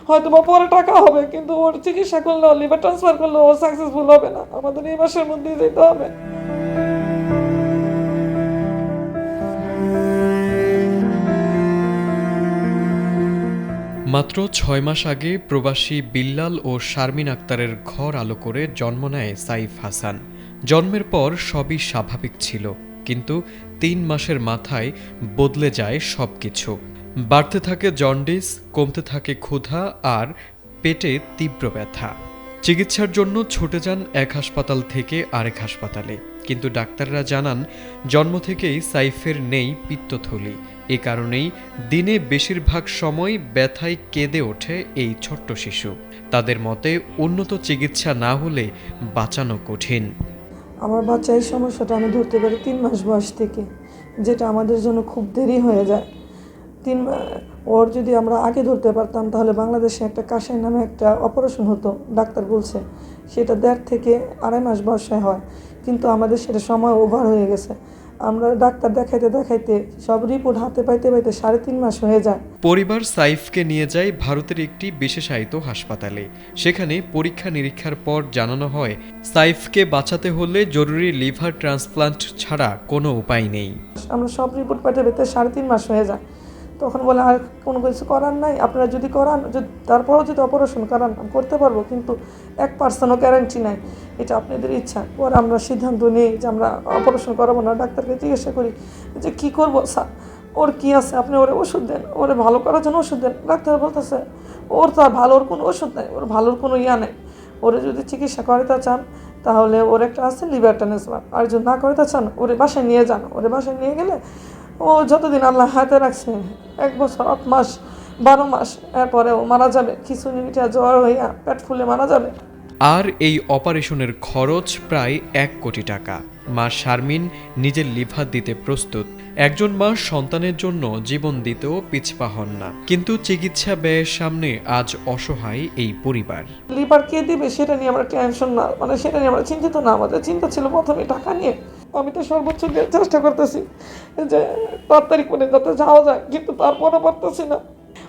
হয়তো বা পরে টাকা হবে, কিন্তু ওর চিকিৎসা করলেও লিভার ট্রান্সফার করলেও ও সাকসেসফুল হবে না। আমাদের এই মাসের মধ্যেই যেতে হবে। মাত্র ৬ মাস আগে প্রবাসী বিল্লাল ও শারমিন আক্তারের ঘর আলো করে জন্ম নেয় সাইফ হাসান। জন্মের পর সবই স্বাভাবিক ছিল, কিন্তু ৩ মাসের মাথায় বদলে যায় সবকিছু। বাড়তে থাকে জন্ডিস, কমতে থাকে ক্ষুধা আর পেটে তীব্র ব্যথা। চিকিৎসার জন্য ছুটে যান এক হাসপাতাল থেকে আরেক হাসপাতালে, কিন্তু ডাক্তাররা জানান জন্ম থেকেই সাইফের নেই পিত্তথলি। এ কারণেই দিনে বেশিরভাগ সময় ব্যথায় কেঁদে ওঠে এই ছোট্ট শিশু। তাদের মতে উন্নত চিকিৎসা না হলে বাঁচানো কঠিন। আমার বাচ্চা এই সমস্যাটা আমি ধরতে পারি 3 মাস বয়স থেকে, যেটা আমাদের জন্য খুব দেরি হয়ে যায়। ওর যদি আমরা আগে ধরতে পারতাম তাহলে বাংলাদেশে একটা কাশাই নামে একটা অপারেশন হতো, ডাক্তার বলছে সেটা 1.5 থেকে 2.5 মাস বয়সে হয়, কিন্তু আমাদের সেটা সময় ওভার হয়ে গেছে। আমরা ডাক্তার দেখাইতে দেখাইতে সব রিপোর্ট হাতে পাইতে পাইতে 3.5 মাস হয়ে যায়। পরিবার সাইফকে নিয়ে যায় ভারতের একটি বিশেষায়িত হাসপাতালে। সেখানে পরীক্ষা নিরীক্ষার পর জানানো হয় সাইফকে বাঁচাতে হলে জরুরি লিভার ট্রান্সপ্লান্ট ছাড়া কোনো উপায় নেই। আমরা সব রিপোর্ট পাইতে পাইতে 3.5 মাস হয়ে যায়। তখন বলে আর কোনো কিছু করার নাই, আপনারা যদি করান, তারপরেও যদি অপারেশন করান করতে পারবো, কিন্তু 1% গ্যারান্টি নাই, এটা আপনাদের ইচ্ছা। পরে আমরা সিদ্ধান্ত নিই যে আমরা অপারেশন করাবো না। ডাক্তারকে জিজ্ঞাসা করি যে কী করবো স্যার, ওর কী আছে, আপনি ওরে ওষুধ দেন, ওরে ভালো করার জন্য ওষুধ দেন। ডাক্তার বলতেছে ওর তো আর ভালোর কোনো ওষুধ নেই, ওর ভালোর কোনো নেই। ওরে যদি চিকিৎসা করাতে চান তাহলে ওর একটা আছে লিভার ট্রান্সপ্লান্ট, আর যদি না করাতে চান ওরে বাসায় নিয়ে যান। ওরে বাসায় নিয়ে গেলে ও যতদিন আল্লাহ হাতে রাখছে, 1 বছর 8 মাস 12 মাস, এরপরে ও মারা যাবে, খিঁচুনি মিঠা জ্বর হইয়া পেট ফুলে মারা যাবে। আর এই অপারেশনের খরচ প্রায় 1 কোটি টাকা। মা শারমিন নিজের লিভার দিতে প্রস্তুত। একজন মা সন্তানের জন্য জীবন দিতেও পিছপা হন না, কিন্তু চিকিৎসা ব্যয়ের সামনে আজ অসহায় এই পরিবার। লিভার কে দিবে সেটা নিয়ে আমরা টেনশন না, মানে সেটা নিয়ে আমরা চিন্তিত না। আমাদের চিন্তা ছিল প্রথমে টাকা নিয়ে। আমি তো সর্বোচ্চ দিয়ে চেষ্টা করতেছি যে তাড়াতাড়ি করে যাতে যাওয়া যায়, কিন্তু তারপরে পারতেছি না।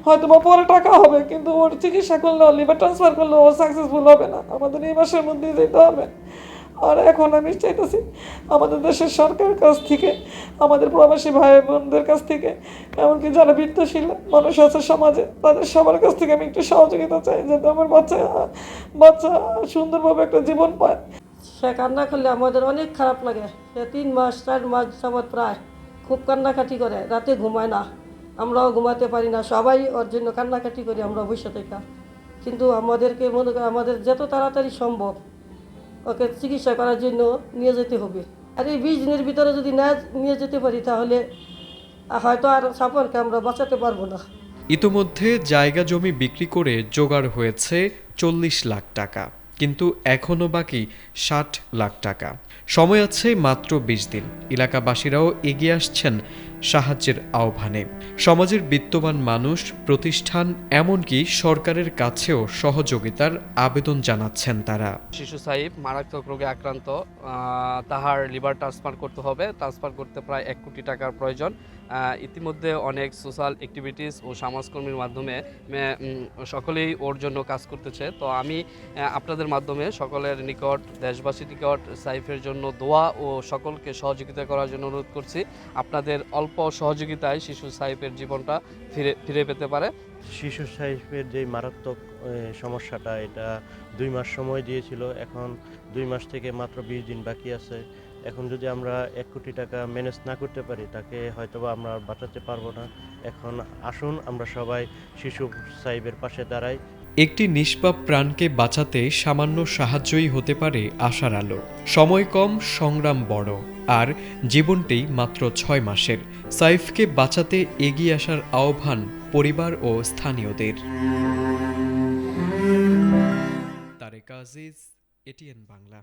হয়তো বা পরে টাকা হবে, কিন্তু ওর চিকিৎসা করলেও লিভার ট্রান্সফার করলেও ও সাকসেসফুল হবে না। আমাদের এই মাসের মধ্যেই যেতে হবে। আর এখন আমি চাইতেছি আমাদের দেশের সরকারের কাছ থেকে, আমাদের প্রবাসী ভাই বোনদের কাছ থেকে, এমনকি যারা বৃত্তশীল মানুষ আছে সমাজে, তাদের সবার কাছ থেকে আমি একটু সহযোগিতা চাই, যাতে আমার বাচ্চা সুন্দরভাবে একটা জীবন পায়। সে কান্না করলে আমাদের অনেক খারাপ লাগে। সে 3 মাস 4 মাস যাবৎ প্রায় খুব কান্নাকাটি করে, রাতে ঘুমায় না, আমরাও ঘুমাতে পারি না, সবাই ওর জন্য কান্নাকাটি করি আমরা বসে থেকে। কিন্তু আমাদেরকে মনে করি আমাদের যত তাড়াতাড়ি সম্ভব ওকে চিকিৎসা করার জন্য নিয়ে যেতে হবে। আর এই 20 দিনের ভিতরে যদি না নিয়ে যেতে পারি তাহলে হয়তো আর সাফরকে আমরা বাঁচাতে পারবো না। ইতোমধ্যে জায়গা জমি বিক্রি করে জোগাড় হয়েছে 40 লাখ টাকা, কিন্তু এখনও বাকি 60 লাখ টাকা। সময় আছে মাত্র 20 দিন। এলাকাবাসীরাও এগিয়ে আসছেন সাহায্যের আহ্বানে। সমাজের বিত্তবান মানুষ, প্রতিষ্ঠান, এমনকি সরকারের কাছেও সহযোগিতার আবেদন জানাচ্ছেন তারা। শিশু সাইফ মারাত্মক রোগে আক্রান্ত, তাহার লিভার ট্রান্সফার করতে হবে। ট্রান্সফার করতে প্রায় 1 কোটি টাকার প্রয়োজন। ইতিমধ্যে অনেক সোশ্যাল অ্যাক্টিভিটিস ও সমাজকর্মীর মাধ্যমে সকলেই ওর জন্য কাজ করতেছে। তো আমি আপনাদের মাধ্যমে সকলের নিকট, দেশবাসীর নিকট সাইফের জন্য দোয়া ও সকলকে সহযোগিতা করার জন্য অনুরোধ করছি। আপনাদের অল্প সহযোগিতায় শিশু সাইফের জীবনটা ফিরে পেতে পারে। শিশু সাইফের যে মারাত্মক সমস্যাটা, এটা 2 মাস সময় দিয়েছিল, এখন 2 মাস থেকে মাত্র 20 দিন বাকি আছে। এখন যদি আমরা 1 কোটি টাকা ম্যানেজ না করতে পারি তাকে হয়তোবা আমরা বাঁচাতে পারবো না। এখন আসুন আমরা সবাই শিশু সাইফের পাশে দাঁড়াই। একটি নিষ্পাপ প্রাণকে বাঁচাতে সামান্য সাহায্যই হতে পারে আশার আলো। সময় কম, সংগ্রাম বড়, আর জীবনটাই মাত্র 6 মাসের। সাইফকে বাঁচাতে এগিয়ে আসার আহ্বান পরিবার ও স্থানীয়দের। তারেক আজিজ, এটিএন বাংলা।